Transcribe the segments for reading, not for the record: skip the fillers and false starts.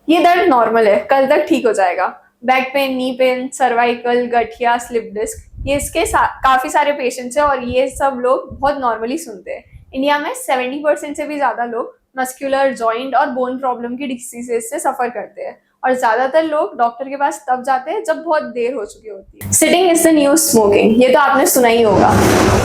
ये दर्द नॉर्मल है, कल तक ठीक हो जाएगा। Back pain, knee pain, cervical, गठिया, स्लिप डिस्क, ये इसके काफी सारे पेशेंट्स हैं और ये सब लोग बहुत नॉर्मली सुनते हैं। इंडिया में 70% से भी ज्यादा लोग मस्कुलर, जॉइंट और बोन प्रॉब्लम की डिसीजेज से सफर करते हैं और ज्यादातर लोग डॉक्टर के पास तब जाते हैं जब बहुत देर हो चुकी होती है। Sitting is the new smoking, ये तो आपने सुना ही होगा।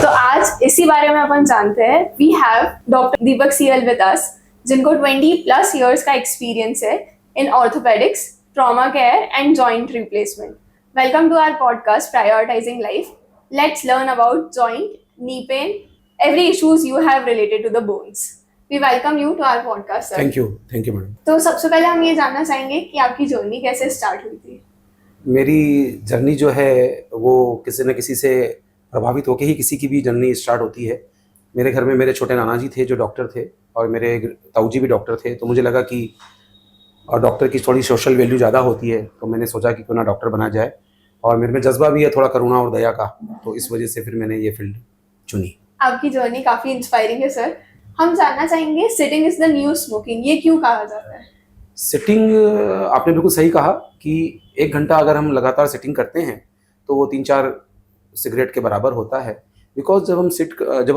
तो आज इसी बारे में अपन जानते हैं। We have doctor Deepak CL with us, जिनको 20+ ईयर्स का एक्सपीरियंस है in orthopedics, trauma care, and joint replacement. Welcome to our podcast, Prioritizing Life. Let's learn about joint, knee pain, every issues you have related to the bones. We welcome you to our podcast, sir. Thank you madam. तो सबसे पहले हम ये जानना चाहेंगे कि आपकी journey कैसे स्टार्ट हुई थी। मेरी जर्नी जो है वो किसी न किसी से प्रभावित होकर ही किसी की भी जर्नी स्टार्ट होती है। मेरे घर में मेरे छोटे नाना जी थे जो डॉक्टर थे और मेरे ताऊ जी भी डॉक्टर थे, तो मुझे लगा कि और डॉक्टर की थोड़ी सोशल वैल्यू ज़्यादा होती है, तो मैंने सोचा कि क्यों ना डॉक्टर बना जाए। और मेरे में जज्बा भी है थोड़ा करुणा और दया का, तो इस वजह से फिर मैंने ये फील्ड चुनी। आपकी जर्नी काफ़ी इंस्पायरिंग है सर। हम जानना चाहेंगे, sitting is the new smoking, ये क्यों कहा जाता है? सिटिंग, आपने बिल्कुल सही कहा कि 1 घंटा अगर हम लगातार सिटिंग करते हैं तो वो 3-4 सिगरेट के बराबर होता है। बिकॉज जब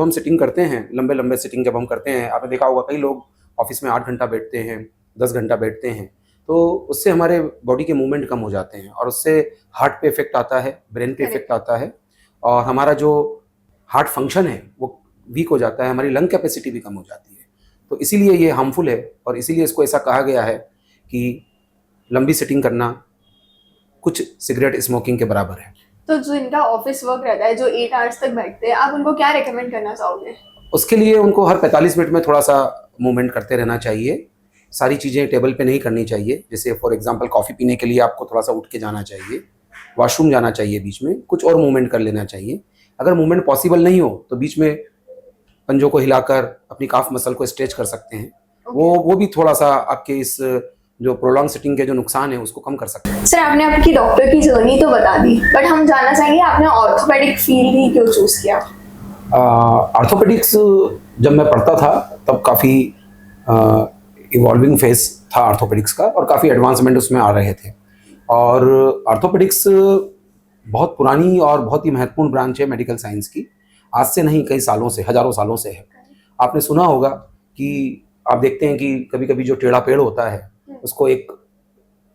हम सिटिंग करते हैं, लंबे लंबे सिटिंग जब हम करते हैं, आपने देखा होगा कई लोग ऑफिस में 8 घंटा बैठते हैं, 10 घंटा बैठते हैं, तो उससे हमारे बॉडी के मूवमेंट कम हो जाते हैं और उससे हार्ट पे इफेक्ट आता है, ब्रेन पे इफेक्ट आता है और हमारा जो हार्ट फंक्शन है वो वीक हो जाता है, हमारी लंग कैपेसिटी भी कम हो जाती है। तो इसीलिए ये हार्मफुल है और इसीलिए इसको ऐसा कहा गया है कि लंबी सिटिंग करना कुछ सिगरेट स्मोकिंग के बराबर है। तो जो इनका ऑफिस वर्क रहता है, जो 8 आवर्स तक बैठते हैं, आप उनको क्या रेकमेंड करना चाहोगे? उसके लिए उनको हर 45 मिनट में थोड़ा सा मूवमेंट करते रहना चाहिए। सारी चीज़ें टेबल पे नहीं करनी चाहिए। जैसे फॉर एग्जांपल कॉफ़ी पीने के लिए आपको थोड़ा सा उठ के जाना चाहिए, वॉशरूम जाना चाहिए, बीच में कुछ और मूवमेंट कर लेना चाहिए। अगर मूवमेंट पॉसिबल नहीं हो तो बीच में पंजों को हिलाकर अपनी काफ मसल को स्ट्रेच कर सकते हैं। वो भी थोड़ा सा आपके इस जो प्रोलॉन्ग सिटिंग के जो नुकसान है उसको कम कर सकते हैं। सर, आपने आपकी डॉक्टर की जर्नी तो बता दी, बट हम जानना चाहेंगे आपने ऑर्थोपेडिक फील्ड ही क्यों चूज किया? ऑर्थोपेडिक्स जब मैं पढ़ता था तब काफ़ी इवॉल्विंग फेज था ऑर्थोपेडिक्स का और काफ़ी एडवांसमेंट उसमें आ रहे थे। और ऑर्थोपेडिक्स बहुत पुरानी और बहुत ही महत्वपूर्ण ब्रांच है मेडिकल साइंस की। आज से नहीं, कई सालों से, हज़ारों सालों से है। आपने सुना होगा कि आप देखते हैं कि कभी कभी जो टेढ़ा पेड़ होता है उसको एक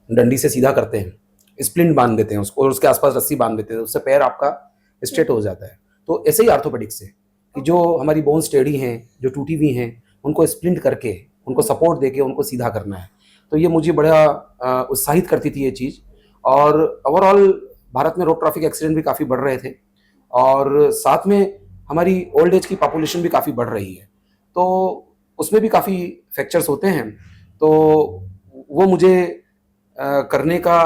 डंडी से सीधा करते हैं, स्प्लिंट बांध देते हैं उसको और उसके आसपास रस्सी बांध देते हैं, उससे पैर आपका स्ट्रेट हो जाता है। तो ऐसे ही ऑर्थोपेडिक्स है कि जो हमारी बोन्स टेढ़ी हैं, जो टूटी हुई हैं, उनको स्प्लिंट करके, उनको सपोर्ट देके उनको सीधा करना है। तो ये मुझे बड़ा उत्साहित करती थी ये चीज़। और ओवरऑल भारत में रोड ट्रैफिक एक्सीडेंट भी काफ़ी बढ़ रहे थे और साथ में हमारी ओल्ड एज की पॉपुलेशन भी काफ़ी बढ़ रही है, तो उसमें भी काफ़ी फ्रैक्चर्स होते हैं। तो वो मुझे करने का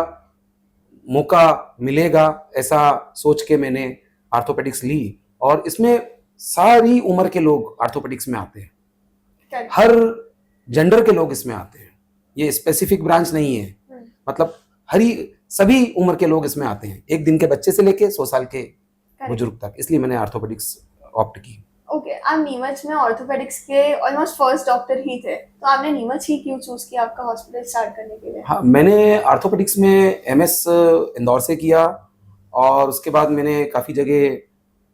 मौका मिलेगा ऐसा सोच के मैंने ऑर्थोपेडिक्स ली और इसमें सारी उम्र के लोग ऑर्थोपेडिक्स में आते हैं, हर जेंडर के लोग इसमें आते हैं। ये स्पेसिफिक ब्रांच नहीं है, मतलब सभी उम्र के लोग इसमें आते हैं, 1 दिन के बच्चे से लेके 100 साल के बुजुर्ग तक। इसलिए मैंने ऑर्थोपेडिक्स ऑप्ट की। ओके, आप नीमच में ऑर्थोपेडिक्स के ऑलमोस्ट फर्स्ट डॉक्टर ही थे, तो आपने नीमच ही क्यों चूज किया आपका हॉस्पिटल स्टार्ट करने के लिए? हाँ, मैंने ऑर्थोपेडिक्स में एमएस इंदौर से किया और उसके बाद मैंने काफ़ी जगह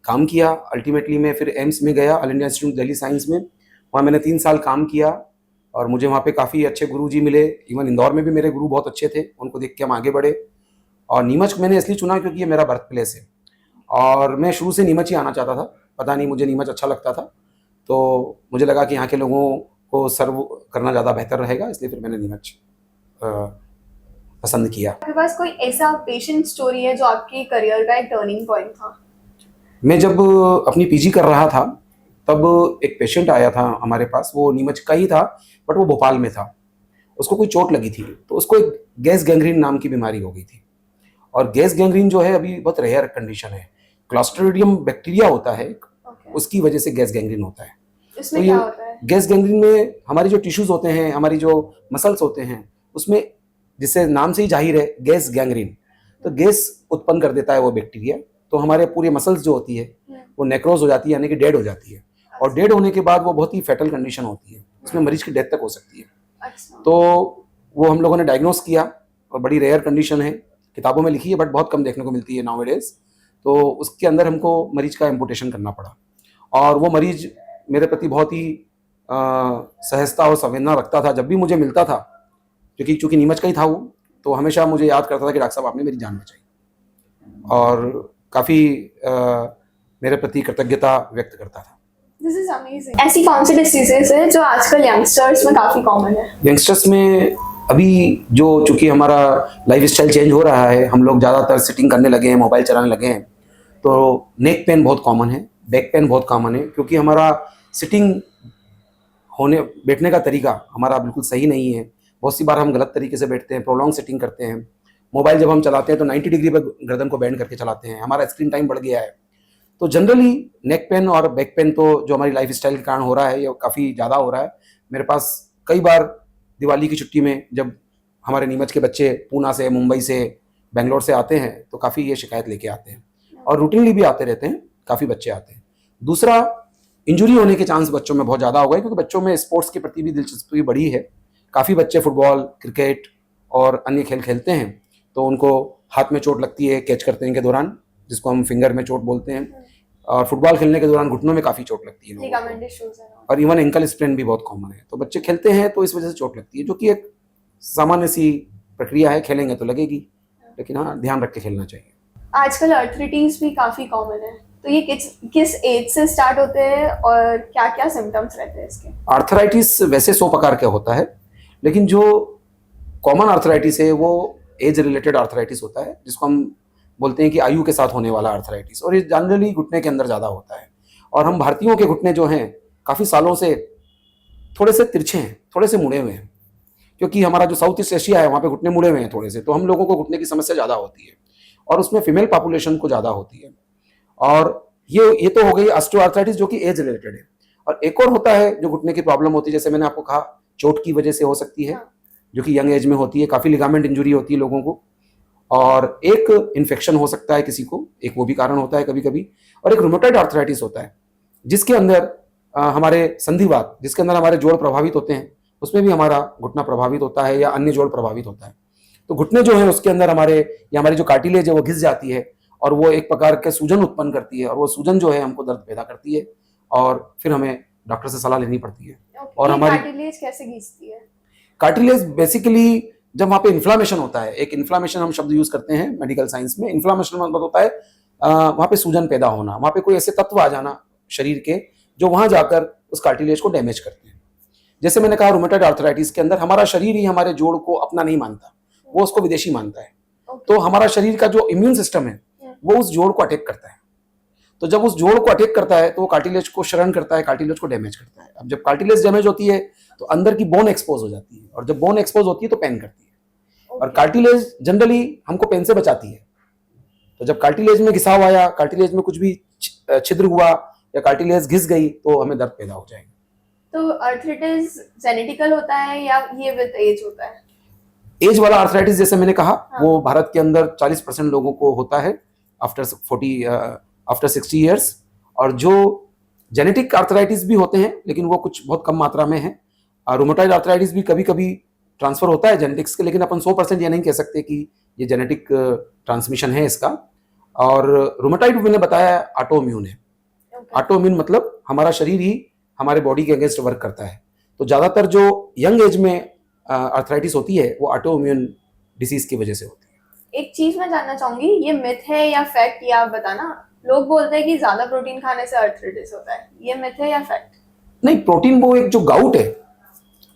काम किया। अल्टीमेटली मैं फिर एम्स में गया, all India institute Delhi science में। वहाँ मैंने 3 साल काम किया और मुझे वहाँ पे काफ़ी अच्छे गुरुजी मिले। इवन इंदौर में भी मेरे गुरु बहुत अच्छे थे, उनको देख के हम आगे बढ़े। और नीमच मैंने इसलिए चुना क्योंकि ये मेरा बर्थ प्लेस है और मैं शुरू से नीमच ही आना चाहता था। पता नहीं, मुझे नीमच अच्छा लगता था, तो मुझे लगा कि यहाँ के लोगों को सर्व करना ज़्यादा बेहतर रहेगा, इसलिए फिर मैंने नीमच पसंद किया। आपके पास कोई ऐसा पेशेंट स्टोरी है जो आपके करियर का एक टर्निंग पॉइंट था? मैं जब अपनी पीजी कर रहा था तब एक पेशेंट आया था हमारे पास, वो नीमच का ही था बट वो भोपाल में था। उसको कोई चोट लगी थी, तो उसको एक गैस गैंग्रीन नाम की बीमारी हो गई थी। और गैस गैंग्रीन जो है अभी बहुत रेयर कंडीशन है। क्लॉस्ट्रिडियम बैक्टीरिया होता है, उसकी वजह से गैस गैंग्रीन होता है। इसमें तो क्या होता है? गैस गैंग्रीन में हमारे जो टिश्यूज होते हैं, हमारी जो मसल्स होते हैं, उसमें, जिससे नाम से ही जाहिर है गैस गैंग्रीन, तो गैस उत्पन्न कर देता है वो बैक्टीरिया। तो हमारे पूरे मसल्स जो होती है वो नेक्रोज हो जाती है, यानी कि डेड हो जाती है। और डेड होने के बाद वो बहुत ही फैटल कंडीशन होती है, उसमें मरीज की डेथ तक हो सकती है। अच्छा। तो वो हम लोगों ने डायग्नोस किया और बड़ी रेयर कंडीशन है, किताबों में लिखी है बट बहुत कम देखने को मिलती है नाउअडेज। तो उसके अंदर हमको मरीज का एम्पुटेशन करना पड़ा और वो मरीज मेरे प्रति बहुत ही सहजता और संवेदना रखता था। जब भी मुझे मिलता था, क्योंकि चूंकि नीमच का ही था वो, तो हमेशा मुझे याद करता था कि डॉक्टर साहब आपने मेरी जान बचाई, और काफ़ी मेरे प्रति कृतज्ञता व्यक्त करता था। This is amazing. ऐसी कौन सी डिसीजेस है जो आजकल यंगस्टर्स में काफी कॉमन है? यंगस्टर्स में अभी जो चूंकि हमारा लाइफ स्टाइल चेंज हो रहा है, हम लोग ज़्यादातर सिटिंग करने लगे हैं, मोबाइल चलाने लगे हैं, तो नेक पेन बहुत कॉमन है, बैक पेन बहुत कॉमन है, क्योंकि हमारा सिटिंग होने बैठने का तरीका हमारा बिल्कुल सही नहीं है। बहुत सी बार हम गलत तरीके से बैठते हैं, प्रोलॉन्ग सिटिंग करते हैं। मोबाइल जब हम चलाते हैं तो 90 डिग्री पर गर्दन को बैंड करके चलाते हैं, हमारा स्क्रीन टाइम बढ़ गया है। तो जनरली नेक पेन और बैक पेन तो जो हमारी लाइफ स्टाइल के कारण हो रहा है, ये काफ़ी ज़्यादा हो रहा है। मेरे पास कई बार दिवाली की छुट्टी में जब हमारे नीमच के बच्चे पूना से, मुंबई से, बेंगलोर से आते हैं तो काफ़ी ये शिकायत लेके आते हैं, और रूटीनली भी आते रहते हैं, काफ़ी बच्चे आते हैं। दूसरा, इंजुरी होने के चांस बच्चों में बहुत ज़्यादा हो गए, क्योंकि बच्चों में स्पोर्ट्स के प्रति भी दिलचस्पी बढ़ी है। काफ़ी बच्चे फुटबॉल, क्रिकेट और अन्य खेल खेलते हैं, तो उनको हाथ में चोट लगती है कैच करते हैं के दौरान, जिसको हम फिंगर में चोट बोलते हैं, और फुटबॉल खेलने के दौरान घुटनों में काफ़ी चोट लगती है लोगों को, और इवन एंकल स्प्रेन भी बहुत कॉमन है। तो बच्चे खेलते हैं तो इस वजह से चोट लगती है, जो कि एक सामान्य सी प्रक्रिया है, खेलेंगे तो लगेगी, लेकिन हाँ, ध्यान रख के खेलना चाहिए। आजकल अर्थराइटिस भी काफी कॉमन है, तो ये किस एज से स्टार्ट होते हैं और क्या क्या सिम्टम्स रहते हैं इसके? आर्थराइटिस वैसे 100 प्रकार का होता है, लेकिन जो कॉमन आर्थराइटिस है वो एज रिलेटेड आर्थराइटिस होता है, जिसको हम बोलते हैं कि आयु के साथ होने वाला आर्थराइटिस, और ये जनरली घुटने के अंदर ज़्यादा होता है। और हम भारतीयों के घुटने जो हैं काफ़ी सालों से थोड़े से तिरछे हैं, थोड़े से मुड़े हुए हैं, क्योंकि हमारा जो साउथ ईस्ट एशिया है वहाँ पे घुटने मुड़े हुए हैं थोड़े से, तो हम लोगों को घुटने की समस्या ज़्यादा होती है, और उसमें फीमेल पॉपुलेशन को ज़्यादा होती है। और ये तो हो गई ऑस्टियोआर्थराइटिस, जो कि एज रिलेटेड है। और एक और होता है जो घुटने की प्रॉब्लम होती है, जैसे मैंने आपको कहा, चोट की वजह से हो सकती है, जो कि यंग एज में होती है, काफ़ी लिगामेंट इंजुरी होती है लोगों को, और एक इन्फेक्शन हो सकता है किसी को, एक वो भी कारण होता है कभी कभी, और एक रूमेटॉइड आर्थराइटिस होता है, जिसके अंदर हमारे संधिवात, जिसके अंदर हमारे जोड़ प्रभावित होते हैं, उसमें भी हमारा घुटना प्रभावित होता है या अन्य जोड़ प्रभावित होता है। तो घुटने जो है उसके अंदर हमारी जो कार्टिलेज है वो घिस जाती है, और वो एक प्रकार के सूजन उत्पन्न करती है, और वो सूजन जो है हमको दर्द पैदा करती है, और फिर हमें डॉक्टर से सलाह लेनी पड़ती है। और हमारी कार्टिलेज कैसे घिसती है? कार्टिलेज बेसिकली जब वहाँ पे इन्फ्लामेशन होता है, एक इन्फ्लामेशन हम शब्द यूज करते हैं मेडिकल साइंस में, इन्फ्लामेशन मतलब होता है वहाँ पे सूजन पैदा होना, वहाँ पे कोई ऐसे तत्व आ जाना शरीर के जो वहाँ जाकर उस कार्टिलेज को डैमेज करते हैं। जैसे मैंने कहा, रूमेटॉइड आर्थराइटिस के अंदर हमारा शरीर ही हमारे जोड़ को अपना नहीं मानता, वो उसको विदेशी मानता है। तो हमारा शरीर का जो इम्यून सिस्टम है वो उस जोड़ को अटैक करता है। तो जब उस जोड़ को अटैक करता है तो वो कार्टिलेज को शरण करता है, कार्टिलेज को डैमेज करता है। अब जब कार्टिलेज डैमेज होती है तो अंदर की बोन एक्सपोज हो जाती है, और जब बोन एक्सपोज होती है तो पेन करती है, और कार्टिलेज जनरली हमको पेन से बचाती है। तो जब कार्टिलेज में घिसाव आया, कार्टिलेज में कुछ भी छिद्र हुआ या कार्टिलेज घिस गई, तो हमें दर्द पैदा हो जाएगा। तो आर्थराइटिस जेनेटिकल होता है या ये विद एज होता है? एज वाला आर्थराइटिस जैसे मैंने कहा, वो भारत के अंदर 40% लोगों को होता है आफ्टर 60 ईयर्स, और जो जेनेटिक आर्थराइटिस भी होते हैं, लेकिन वो कुछ बहुत कम मात्रा में है। रूमेटॉइड आर्थराइटिस भी कभी कभी ट्रांसफर होता है जेनेटिक्स के, लेकिन अपन 100% ये नहीं कह सकते कि ये जेनेटिक ट्रांसमिशन है इसका। और रूमेटॉइड मैंने बताया ऑटो इम्यून है। ऑटो इम्यून मतलब हमारा शरीर ही हमारे बॉडी के अगेंस्ट वर्क करता है। तो ज़्यादातर जो यंग एज में आर्थराइटिस होती है वो ऑटो इम्यून डिसीज की वजह से होती है। एक चीज मैं जानना चाहूंगी, ये मिथ है या फैक्ट, ये आप बताना। लोग बोलते हैं कि ज्यादा प्रोटीन खाने से आर्थराइटिस होता है, ये मिथ है या फैक्ट? नहीं, प्रोटीन वो एक जो गाउट है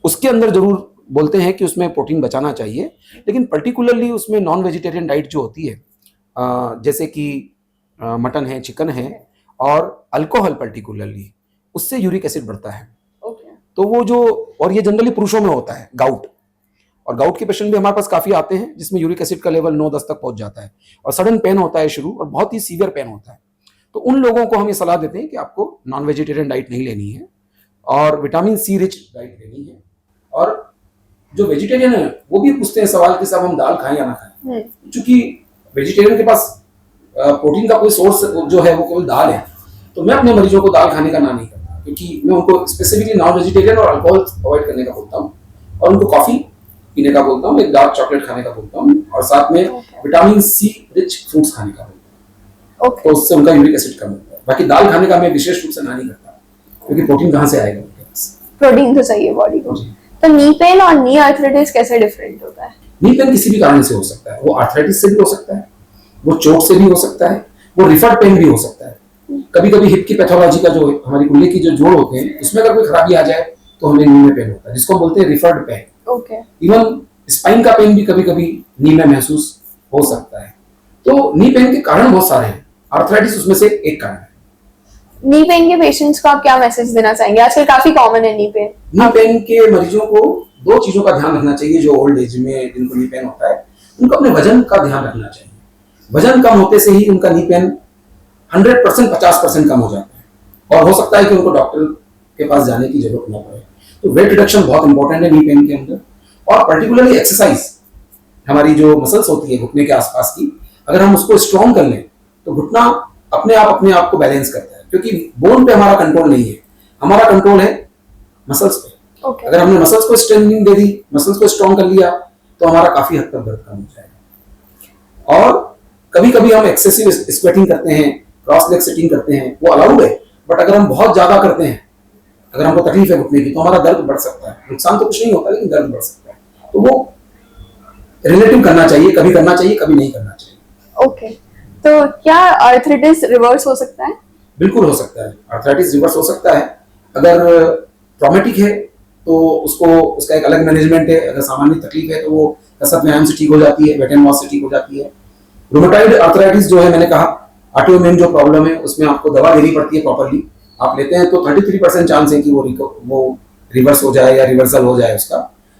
उसके अंदर जरूर बोलते हैं कि उसमें प्रोटीन बचाना चाहिए, लेकिन पर्टिकुलरली उसमें नॉन वेजिटेरियन डाइट जो होती है, जैसे कि मटन है, चिकन है, और अल्कोहल पर्टिकुलरली, उससे यूरिक एसिड बढ़ता है। तो वो जो, और ये जनरली पुरुषों में होता है गाउट, और गाउट के पेशेंट भी हमारे पास काफ़ी आते हैं जिसमें यूरिक एसिड का लेवल 9-10 तक पहुंच जाता है, और सडन पेन होता है शुरू, और बहुत ही सीवियर पेन होता है। तो उन लोगों को हम ये सलाह देते हैं कि आपको नॉन वेजिटेरियन डाइट नहीं लेनी है, और विटामिन सी रिच डाइट लेनी है। और जो वेजिटेरियन है वो भी पूछते हैं सवाल कि साहब हम दाल खाएं या ना खाएं, क्योंकि वेजिटेरियन के पास प्रोटीन का कोई सोर्स जो है वो केवल दाल है। तो मैं अपने मरीजों को दाल खाने का ना नहीं करता, क्योंकि मैं उनको स्पेसिफिकली नॉन वेजिटेरियन और अल्कोहल अवॉइड करने का बोलता हूँ, और उनको कॉफ़ी पीने का बोलता हूँ, एक डार्क चॉकलेट खाने का बोलता हूँ, और साथ में विटामिन सी रिच फ्रूट्स खाने का बोलता हूँ। तो उससे उनका यूरिक एसिड कम होता है। बाकी दाल खाने का मैं विशेष रूप से ना नहीं करता, क्योंकि प्रोटीन कहाँ से आएगा उनके पास। प्रोटीन तो चाहिए बॉडी को। तो नी पेन और नी आर्थराइटिस कैसे डिफरेंट होता है? नी पेन किसी भी कारण से हो सकता है, वो आर्थराइटिस से भी हो सकता है, वो चोट से भी हो सकता है, वो रिफर्ड पेन भी हो सकता है। कभी कभी हिप की पैथोलॉजी का जो हमारी उंगली की जो जोड़ होते हैं उसमें अगर कोई खराबी आ जाए तो हमें नी में पेन होता है, जिसको हम बोलते हैं referred pain. Okay. Even spine का पेन भी कभी कभी नी में महसूस हो सकता है। तो नी पेन के कारण बहुत सारे हैं, आर्थराइटिस उसमें से एक कारण है। नी पेन के पेशेंट्स को आप क्या मैसेज देना चाहेंगे? आजकल काफी कॉमन है नी पेन। नी पेन के मरीजों को दो चीजों का ध्यान रखना चाहिए। जो ओल्ड एज में जिनको नी पेन होता है उनको अपने वजन का ध्यान रखना चाहिए। वजन कम होते से ही उनका नी पेन 100% 50% कम हो जाता है, और हो सकता है कि उनको डॉक्टर के पास जाने की जरूरत न पड़े। तो वेट रिडक्शन बहुत इंपॉर्टेंट है नी पेन के अंदर, और पर्टिकुलरली एक्सरसाइज। हमारी जो मसल्स होती है घुटने के आसपास की, अगर हम उसको स्ट्रॉन्ग कर लें तो घुटना अपने आप को बैलेंस करता है, क्योंकि बोन पे हमारा कंट्रोल नहीं है, हमारा कंट्रोल है मसल्स पे। अगर हमने मसल्स को स्ट्रेंथनिंग दे दी, मसल्स को स्ट्रॉन्ग कर लिया, तो हमारा काफी हद तक दर्द कम हो जाएगा। और कभी कभी हम एक्सेसिव स्क्वेटिंग करते हैं, क्रॉस लेग सिटिंग करते हैं, वो अलाउड है, बट अगर हम बहुत ज्यादा करते हैं, अगर हमको तकलीफ है घुटने की, तो हमारा दर्द बढ़ सकता है। नुकसान तो कुछ नहीं होता, लेकिन दर्द बढ़ सकता है। तो वो रिलेटिव करना चाहिए, कभी करना चाहिए, कभी नहीं करना चाहिए। ओके। तो क्या आर्थराइटिस रिवर्स हो सकता है? बिल्कुल हो सकता है, आर्थराइटिस रिवर्स हो सकता है। अगर ट्रॉमेटिक है तो उसका एक अलग मैनेजमेंट है। अगर सामान्य तकलीफ है तो वो कसरत व्यायाम से ठीक हो जाती है, वेट एंड लॉस से ठीक हो जाती है। रूमेटॉइड आर्थराइटिस जो है, मैंने कहा ऑटोइम्यून जो प्रॉब्लम है, उसमें आपको दवा लेनी पड़ती है प्रॉपर्ली। आप लेते हैं तो 33% चांस है कि वो रिवर्स हो जाए या रिवर्सल हो जाए उसका।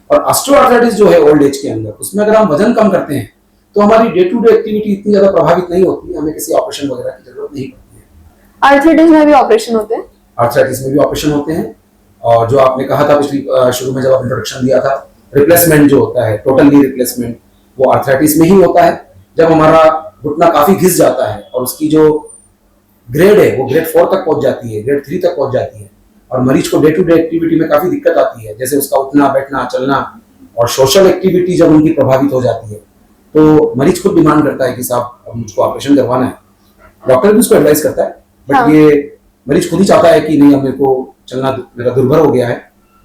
और ऑस्टियोआर्थराइटिस जो है ओल्ड एज के अंदर, उसमें अगर हम वजन कम करते हैं तो हमारी डे टू डे एक्टिविटी इतनी ज्यादा प्रभावित नहीं होती, हमें किसी ऑपरेशन वगैरह की जरूरत नहीं पड़ती है। आर्थराइटिस में भी ऑपरेशन होते हैं? आर्थराइटिस में भी ऑपरेशन होते हैं। और जो आपने कहा था पिछली शुरू में जब आप इंट्रोडक्शन दिया था, रिप्लेसमेंट जो होता है, टोटल नी रिप्लेसमेंट, वो आर्थराइटिस में ही होता है। जब हमारा घुटना काफी घिस जाता है और उसकी जो ग्रेड है वो ग्रेड 4 तक पहुंच जाती है, ग्रेड 3 तक पहुंच जाती है, और मरीज को डे टू डे एक्टिविटी में काफी दिक्कत आती है, जैसे उसका उठना बैठना चलना, और सोशल एक्टिविटी जब उनकी प्रभावित हो जाती है, तो मरीज खुद डिमांड करता है कि साहब अब मुझको ऑपरेशन करवाना है। डॉक्टर भी उसको एडवाइस करता है, बट ये मरीज खुद ही चाहता है कि नहीं, अब मेरे को चलना मेरा दुर्भर हो गया है,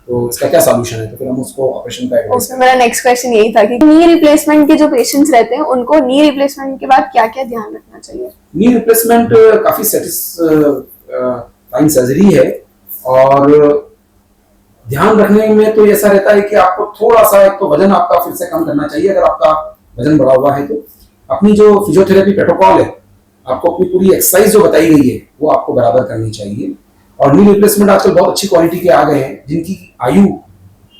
तो इसका क्या सॉल्यूशन है। तो फिर हम उसको ऑपरेशन का एडवाइस करते हैं। मेरा नेक्स्ट क्वेश्चन यही था कि नी रिप्लेसमेंट के जो पेशेंट्स रहते हैं उनको नी रिप्लेसमेंट के बाद क्या क्या ध्यान रखना चाहिए? नी रिप्लेसमेंट काफी सेटिस्फाइंग सर्जरी है, और ध्यान रखने में तो ऐसा रहता है कि आपको थोड़ा सा, एक तो वजन आपका फिर से कम करना चाहिए। अगर आपका वजन बढ़ा हुआ है तो अपनी जो फिजियोथेरेपी प्रोटोकॉल है, आपको अपनी पूरी एक्सरसाइज जो बताई गई है वो आपको बराबर करनी चाहिए। और नी रिप्लेसमेंट आजकल बहुत अच्छी क्वालिटी के आ गए हैं, जिनकी आयु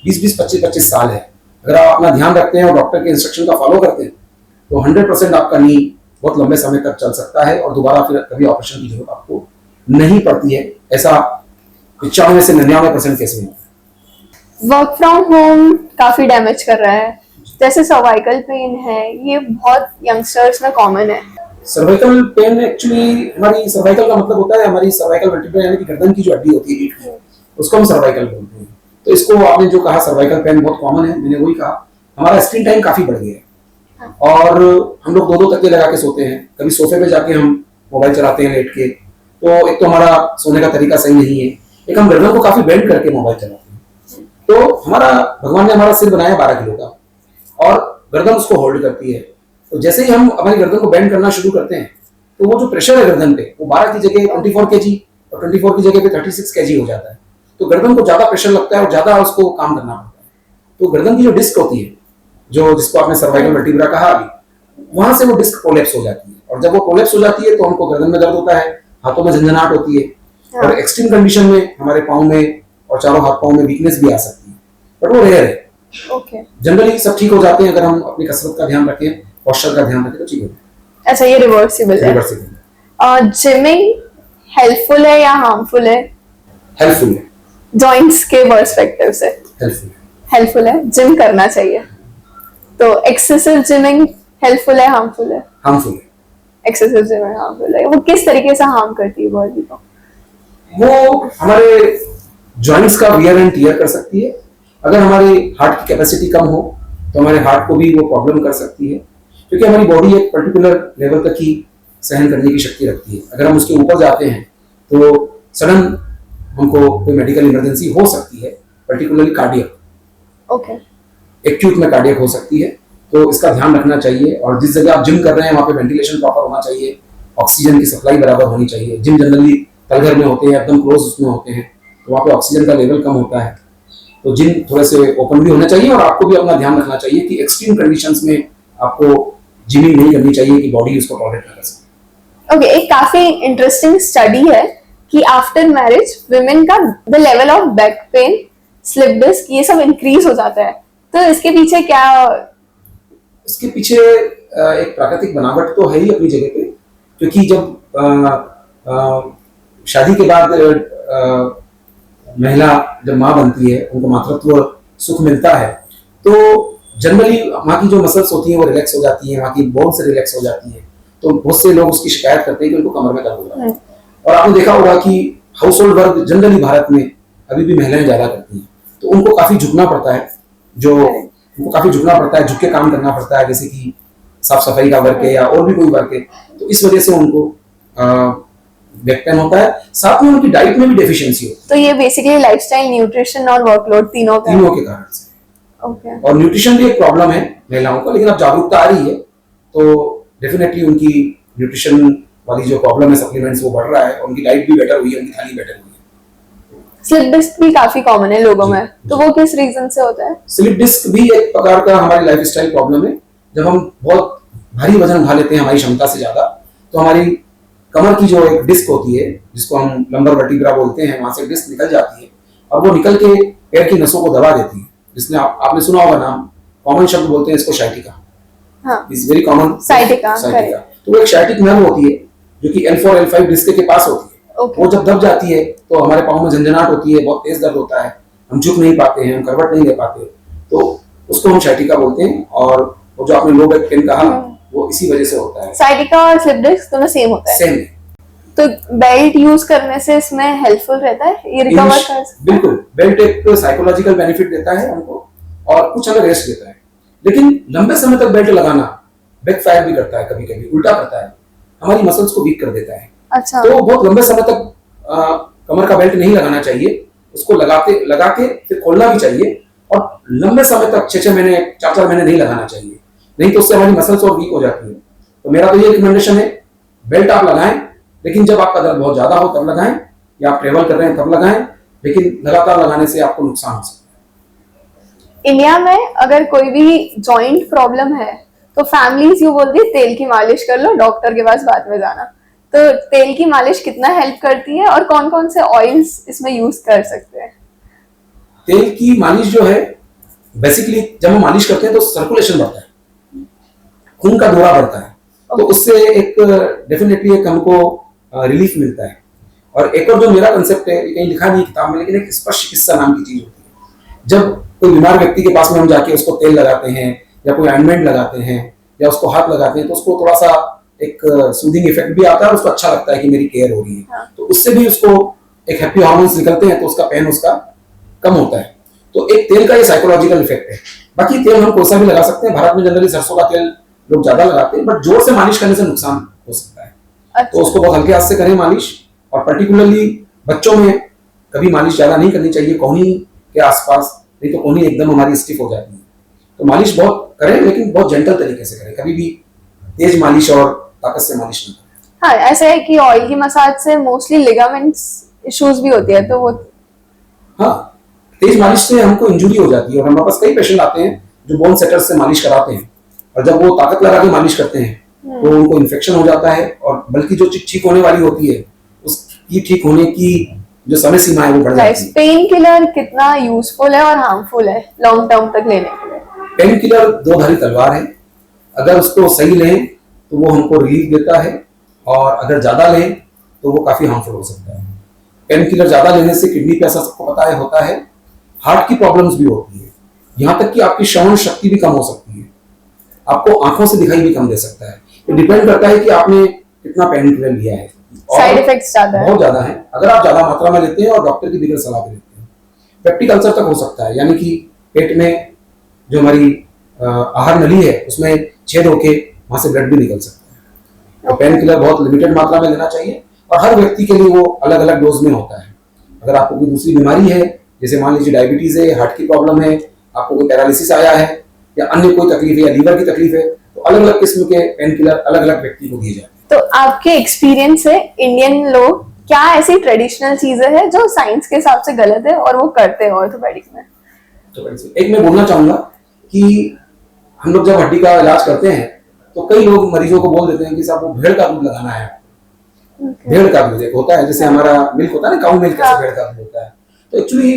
20-20, 25-25 साल है। अगर आप अपना ध्यान रखते हैं और डॉक्टर के इंस्ट्रक्शन का फॉलो करते हैं तो 100% आपका नी बहुत लंबे समय तक चल सकता है, और दोबारा फिर कभी ऑपरेशन की जरूरत आपको नहीं पड़ती है। ऐसा 95 से 99% केस में होता है। वर्क फ्रॉम होम काफी डैमेज कर रहा है, जैसे सर्वाइकल पेन है, ये बहुत यंगस्टर्स में कॉमन है। सर्वाइकल पेन एक्चुअली, हमारी सर्वाइकल का मतलब होता है हमारी सर्वाइकल वर्टिब्रा, यानी कि गर्दन की जो हड्डी होती है रीढ़ की, उसको हम सर्वाइकल बोलते हैं। तो इसको आपने जो कहा सर्वाइकल पेन बहुत कॉमन है, मैंने वही कहा। हमारा स्क्रीन टाइम काफी बढ़ गया है, और हम लोग 2-2 तकिए लगा के सोते हैं, कभी सोफे पे जाके हम मोबाइल चलाते हैं लेट के। तो एक तो हमारा सोने का तरीका सही नहीं है, एक हम गर्दन को काफी बेंड करके मोबाइल चलाते हैं। तो भगवान ने हमारा सिर बनाया 12 किलो का, और गर्दन उसको होल्ड करती है। तो जैसे ही हम हमारी गर्दन को बेंड करना शुरू करते हैं, तो वो जो प्रेशर है गर्दन पे, वो 12 की जगह 24 kg, और 24 की जगह पे 36 kg हो जाता है। तो गर्दन को ज्यादा प्रेशर लगता है और ज्यादा उसको काम करना पड़ता है। तो गर्दन की जो डिस्क होती है, जो जिसको आपने सर्वाइकल वर्टिब्रा कहा अभी, वहां से वो डिस्क प्रोलैप्स हो जाती है, और जब वो प्रोलैप्स हो जाती है तो हमको गर्दन में दर्द होता है, हाथों में झंझनाहट होती है, और एक्सट्रीम कंडीशन में हमारे पाँव में और चारों हाथ पाँव में वीकनेस भी आ सकती है, बट वो रेयर है। जनरली सब ठीक हो जाते हैं अगर हम अपनी कसरत का ध्यान रखें, पोस्चर का ध्यान रखें तो ठीक हो जाए। अच्छा, ये रिवर्सिबल है। जिमिंग हेल्पफुल है या हार्मफुल है? हेल्पफुल है। जॉइंट्स के पर्सपेक्टिव से हेल्पफुल है, जिम करना चाहिए। तो एक्सेसिव जिमिंग हेल्पफुल है, हार्मफुल है? हार्मफुल है। एक्सेसिव जिमिंग हार्मफुल है। वो किस तरीके से हार्म करती है बॉडी को? वो हमारे जॉइंट्स का वियर एंड टियर कर सकती है। अगर हमारी हार्ट की कैपेसिटी कम हो तो हमारे हार्ट को भी वो प्रॉब्लम कर सकती है, क्योंकि हमारी बॉडी एक पर्टिकुलर लेवल तक ही सहन करने की शक्ति रखती है। अगर हम उसके ऊपर जाते हैं तो सडन हमको कोई मेडिकल इमरजेंसी हो सकती है, पर्टिकुलरली कार्डियक, ओके। एक्यूट में कार्डियक हो सकती है। तो इसका ध्यान रखना चाहिए। और जिस जगह आप जिम कर रहे हैं वहाँ पे वेंटिलेशन प्रॉपर होना चाहिए, ऑक्सीजन की सप्लाई बराबर होनी चाहिए। जिम जनरली तलघर में होते हैं, एकदम क्लोज उसमें होते हैं, तो वहाँ पे ऑक्सीजन का लेवल कम होता है। तो जिम थोड़े से ओपन भी होने चाहिए। और आपको भी अपना ध्यान रखना चाहिए कि एक्सट्रीम कंडीशंस में आपको जिमिंग नहीं करनी चाहिए कि बॉडी उसको टॉलरेट ना कर सके। ओके, एक काफी इंटरेस्टिंग स्टडी है कि आफ्टर मैरिज वुमेन का the level of back pain, slip disc, ये सब इंक्रीज हो जाता है। तो इसके पीछे क्या? इसके पीछे एक प्राकृतिक बनावट तो है ही अपनी जगह पे, क्योंकि जब शादी के बाद महिला जब माँ बनती है, उनको मातृत्व सुख मिलता है, तो जनरली वहाँ की जो मसल्स होती हैं वो रिलैक्स हो जाती हैं, वहाँ की बोन से रिलैक्स हो जाती है। तो बहुत से लोग उसकी शिकायत करते हैं कि उनको कमर में दर्द हो रहा है। और आपने देखा होगा कि house hold work generally Bharat में अभी भी महिलाएं ज्यादा करती हैं, तो उनको काफी झुकना पड़ता है, झुक के काम करना पड़ता है, जैसे कि साफ सफाई का वर्क है या और भी कोई वर्क है। तो इस वजह से उनको बैक पेन होता है। साथ में उनकी डाइट में भी डेफिशिएंसी होती है। तो ये बेसिकली लाइफस्टाइल, न्यूट्रिशन और वर्कलोड तीनों के कारण से। ओके। और न्यूट्रिशन भी एक प्रॉब्लम है महिलाओं का, लेकिन अब जागरूकता आ रही है तो डेफिनेटली उनकी न्यूट्रिशन वाली जो प्रॉब्लम है, सप्लीमेंट्स, वो बढ़ रहा है। उनकी डाइट भी बेटर हुई है, उनकी थाली बेटर हुई है। स्लिप डिस्क भी काफी कॉमन है लोगों में, तो वो किस रीजन से होता है? स्लिप डिस्क भी एक प्रकार का हमारी लाइफस्टाइल प्रॉब्लम है। जब हम बहुत भारी वजन उठा लेते हैं हमारी क्षमता से ज्यादा, तो हमारी कमर की जो एक डिस्क होती है, जिसको हम लंबर वर्टिब्रा बोलते हैं, वहां से डिस्क निकल जाती है और वो निकल के पैर की नसों को दबा देती है। जिसने आपने सुना होगा नाम, कॉमन शब्द बोलते हैं इसको साइटिका। हाँ, इज वेरी कॉमन, साइटिका। तो एक साइटिक नर्व होती है जो कि L4 L5 डिस्क के पास होती है। वो जब दब जाती है तो हमारे पाँव में झंझनाहट होती है, बहुत तेज दर्द होता है, हम झुक नहीं पाते हैं, हम करवट नहीं ले पाते, तो उसको हम साइटिका बोलते हैं। और वो जो आपने लो बैक पेन कहा, वो इसी वजह से होता है। साइटिका और स्लिप डिस्क दोनों सेम होता है? सेम है। तो बेल्ट यूज करने से इसमें हेल्पफुल रहता है, ये रिकवर कर सकता है? बिल्कुल, बेल्ट एक साइकोलॉजिकल बेनिफिट देता है हमको और कुछ हमें रेस्ट देता है। लेकिन लंबे समय तक बेल्ट लगाना बैकफायर भी करता है, कभी कभी उल्टा करता है, हमारी मसल्स को वीक कर देता है। अच्छा। तो बहुत लंबे समय तक कमर का बेल्ट नहीं लगाना चाहिए, उसको लगा के फिर खोलना भी चाहिए। और लंबे समय तक 6-6 महीने 4-4 महीने नहीं लगाना चाहिए, नहीं तो उससे हमारी मसल्स और वीक हो जाती है। तो मेरा तो ये रिकमेंडेशन है, बेल्ट आप लगाएं, लेकिन जब आपका दर्द बहुत ज्यादा हो तब लगाएं, या आप ट्रेवल कर रहे हैं तब लगाएं, लेकिन लगातार लगाने से आपको नुकसान हो सकता है। इंडिया में अगर कोई भी जॉइंट प्रॉब्लम है तो फैमिलीज यूं बोलती है तेल की मालिश कर लो, डॉक्टर के पास बाद में जाना। तो तेल की मालिश कितना हेल्प करती है और कौन कौन से ऑयल्स इसमें यूज कर सकते हैं? तेल की मालिश जो है, बेसिकली जब हम मालिश करते हैं तो सर्कुलेशन बढ़ता है, खून का दौरा बढ़ता है, तो उससे एक डेफिनेटली एक हमको रिलीफ मिलता है। और एक और जो मेरा कंसेप्ट है, कहीं लिखा नहीं किताब में, लेकिन एक स्पर्श चिकित्सा नाम की चीज होती है। जब कोई बीमार व्यक्ति के पास में हम जाके उसको तेल लगाते हैं या कोई ऑइंटमेंट लगाते हैं या उसको हाथ लगाते हैं, तो उसको थोड़ा सा एक सूदिंग इफेक्ट भी आता है, उसको अच्छा लगता है कि मेरी केयर हो रही है। हाँ। तो उससे भी उसको एक हैप्पी हार्मोन्स निकलते हैं, तो उसका पेन उसका कम होता है। तो एक तेल का ये साइकोलॉजिकल इफेक्ट है। बाकी तेल हम कोई सा भी लगा सकते हैं, भारत में जनरली सरसों का तेल लोग ज्यादा लगाते हैं, बट जोर से मालिश करने से नुकसान हो सकता है। अच्छा। तो उसको बहुत हल्के हाथ से करें मालिश। और पर्टिकुलरली बच्चों में कभी मालिश ज्यादा नहीं करनी चाहिए कोहनी के आसपास, नहीं तो कोहनी एकदम हमारी स्टिफ हो जाती है। तो मालिश बहुत करें, लेकिन बहुत जेंटल तरीके से करें, कभी भी तेज मालिश और ताकत से मालिश नहीं करें। हाँ, ऐसा है कि ऑयल की मसाज से मोस्टली लिगामेंट्स इश्यूज भी होती है, तो वो हाँ, तेज मालिश से हमको इंजुरी हो जाती है। और हमारे पास कई पेशेंट आते हैं जो बोन सेटर्स से मालिश कराते हैं, और जब वो ताकत लगा के मालिश करते हैं तो उनको इन्फेक्शन हो जाता है, और बल्कि जो ठीक होने वाली होती है उसकी ठीक होने की जो समय सीमा है वो बढ़ जाती है। पेन किलर कितना यूजफुल है और हार्मफुल है लॉन्ग टर्म तक लेने के लिए? पेन किलर दो धारी तलवार है। अगर उसको सही लें तो वो हमको रिलीफ देता है, और अगर ज्यादा लें तो वो काफी हार्मफुल हो सकता है। पेन किलर ज्यादा लेने से किडनी पे असर सबको पता है होता है, हार्ट की प्रॉब्लम्स भी होती है, यहाँ तक कि आपकी श्रवण शक्ति भी कम हो सकती है, आपको आंखों से दिखाई भी कम दे सकता है। तो डिपेंड करता है कि आपने कितना पेन किलर लिया है। साइड इफेक्ट्स ज्यादा है, बहुत ज्यादा है अगर आप ज्यादा मात्रा में लेते हैं और डॉक्टर की बिगड़ सलाह भी लेते हैं। पेप्टिक अल्सर तक हो सकता है, यानी कि पेट में जो हमारी आहार नली है उसमें छेद होके वहां से ब्लड भी निकल सकता है। तो पेन किलर बहुत लिमिटेड मात्रा में लेना चाहिए और हर व्यक्ति के लिए वो अलग अलग डोज में होता है। अगर आपको कोई दूसरी बीमारी है, जैसे मान लीजिए डायबिटीज है, हार्ट की प्रॉब्लम है, आपको कोई पैरालिसिस आया है या अन्य कोई तकलीफ है या लीवर की तकलीफ है, तो अलग अलग किस्म के पेन किलर अलग अलग व्यक्ति को दिए जाते हैं। तो आपके एक्सपीरियंस से इंडियन लोग क्या ऐसी ट्रेडिशनल चीजें हैं जो साइंस के हिसाब से गलत है और वो करते हैं ऑर्थोपेडिक्स में? तो एक मैं बोलना चाहूंगा कि हम लोग जब हड्डी का इलाज करते हैं तो कई लोग मरीजों को बोल देते हैं कि साहब वो भेड़ का दूध लगाना है। भेड़ का दूध एक होता है, जैसे हमारा मिल्क होता है ना, काऊ मिल्क, कैसे भेड़ का दूध होता है। तो एक्चुअली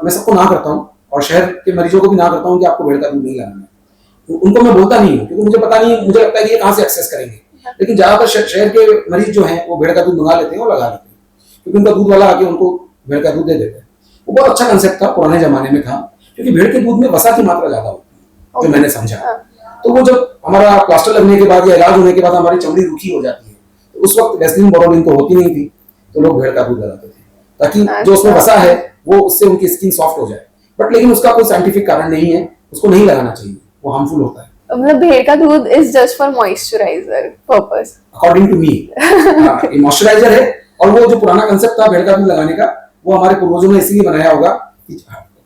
मैं सबको ना करता हूँ और शहर के मरीजों को भी ना करता हूँ कि आपको भेड़ का दूध नहीं लगाना है। उनको मैं बोलता नहीं हूँ क्योंकि मुझे पता नहीं, मुझे लगता है कि ये कहाँ से एक्सेस करेंगे। लेकिन ज्यादातर शहर के मरीज जो हैं वो भेड़ का दूध मंगा लेते हैं और लगा लेते हैं, क्योंकि उनका दूध वाला आके उनको भेड़ का दूध दे देते हैं। वो बहुत अच्छा कंसेप्ट था, पुराने जमाने में था, क्योंकि भेड़ के दूध में वसा की मात्रा ज्यादा होती है, जो मैंने समझा। तो वो जब हमारा प्लास्टर लगने के बाद या इलाज होने के बाद हमारी चमड़ी रूखी हो जाती है, तो उस वक्त वैसलीन बोरोलिन तो होती नहीं थी, तो लोग भेड़ का दूध लगाते थे ताकि जो उसमें वसा है वो उससे उनकी स्किन सॉफ्ट हो जाए। बट लेकिन उसका कोई साइंटिफिक कारण नहीं है, उसको नहीं लगाना चाहिए, वो हार्मफुल होता है। मतलब भेड़ का दूध is just for moisturiser purpose according to me. ये मॉइस्चराइजर है और वो जो पुराना कंसेप्ट था भेड़ का दूध लगाने का, वो हमारे पूर्वजों ने इसीलिए बनाया होगा कि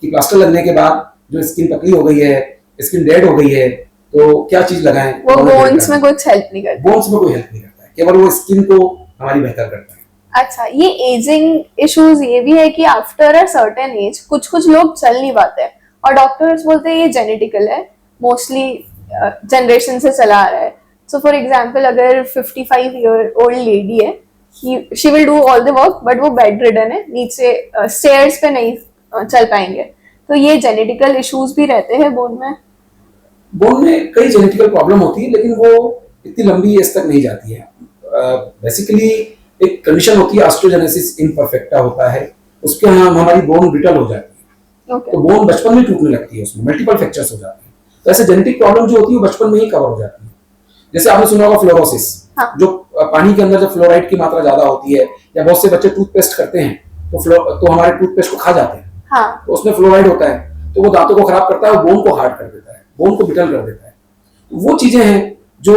प्लास्टर लगने के बाद जो स्किन पतली हो गई है, स्किन डेड हो गई है, तो क्या चीज लगाएं। वो बोन्स में कुछ हेल्प नहीं करता, बोन्स में कोई हेल्प नहीं करता है, केवल वो स्किन को हमारी बेहतर करता है। अच्छा, ये एजिंग इश्यूज ये भी है कि आफ्टर अ सर्टेन एज कुछ कुछ लोग चल नहीं पाते हैं और डॉक्टर्स बोलते हैं ये जेनेटिकल है, मोस्टली जनरेशन से चला आ रहा है। सो फॉर एग्जांपल अगर 55 ईयर ओल्ड लेडी है, she will do all the work but वो बेड रिडन है, नीचे स्टेयर्स पे नहीं चल पाएंगे, तो ये जेनेटिकल इश्यूज भी रहते हैं बोन में? बोन में कई जेनेटिकल प्रॉब्लम होती है, लेकिन वो इतनी लंबी एज तक नहीं जाती है। बेसिकली एक कंडीशन होती है ऑस्टियोजेनेसिस इम्परफेक्टा होता है, उसके हम हमारी बोन ब्रिटल हो जाती है। तो बोन बचपन में टूटने लगती है, उसमें मल्टीपल फ्रैक्चर्स हो जाते हैं। तो ऐसे जेनेटिक प्रॉब्लम जो होती है वो बचपन में ही कवर हो जाती है। जैसे आपने सुना होगा फ्लोरोसिस, जो पानी के अंदर जब फ्लोराइड की मात्रा ज्यादा होती है, या बहुत से बच्चे टूथपेस्ट करते हैं तो हमारे टूथपेस्ट को खा जाते हैं, तो उसमें फ्लोराइड होता है, तो वो दांतों को खराब करता है, बोन को हार्ड कर देता है, बोन को ब्रिटल कर देता है। तो वो चीजें हैं जो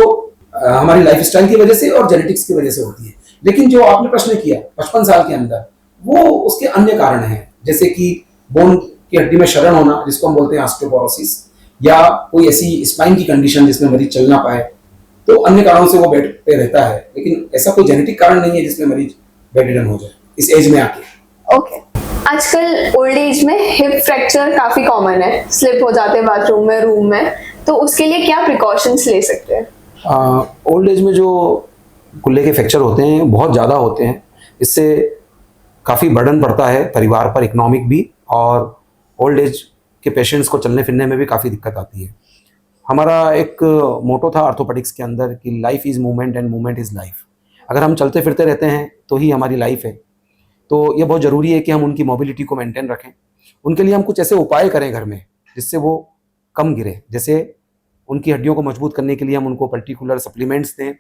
हमारी लाइफस्टाइल की वजह से और जेनेटिक्स की वजह से होती है। लेकिन जो आपने प्रश्न किया 55 साल के अंदर, वो उसके अन्य कारण हैं, जैसे कि बोन की हड्डी में शरण होना, जिसको हम बोलते हैं ऑस्टियोपोरोसिस, या कोई ऐसी स्पाइन की कंडीशन जिसमें मरीज चल ना पाए, तो अन्य कारणों से वो बेड पे रहता है। लेकिन ऐसा कोई जेनेटिक कारण नहीं है जिसमें मरीज बेडरिडन हो जाए इस एज में आके। ओके। आजकल ओल्ड एज में हिप फ्रैक्चर काफी कॉमन है, स्लिप हो जाते हैं बाथरूम में, रूम में, तो उसके लिए क्या प्रिकॉशंस ले सकते हैं? ओल्ड एज में जो कुल्ले के फ्रैक्चर होते हैं बहुत ज़्यादा होते हैं, इससे काफ़ी बर्डन पड़ता है परिवार पर, इकोनॉमिक भी, और ओल्ड एज के पेशेंट्स को चलने फिरने में भी काफ़ी दिक्कत आती है। हमारा एक मोटो था ऑर्थोपेडिक्स के अंदर कि life is movement and movement is life. अगर हम चलते फिरते रहते हैं तो ही हमारी लाइफ है। तो ये बहुत ज़रूरी है कि हम उनकी मोबिलिटी को मेंटेन रखें। उनके लिए हम कुछ ऐसे उपाय करें घर में जिससे वो कम गिरे। जैसे उनकी हड्डियों को मजबूत करने के लिए हम उनको पर्टिकुलर सप्लीमेंट्स दें,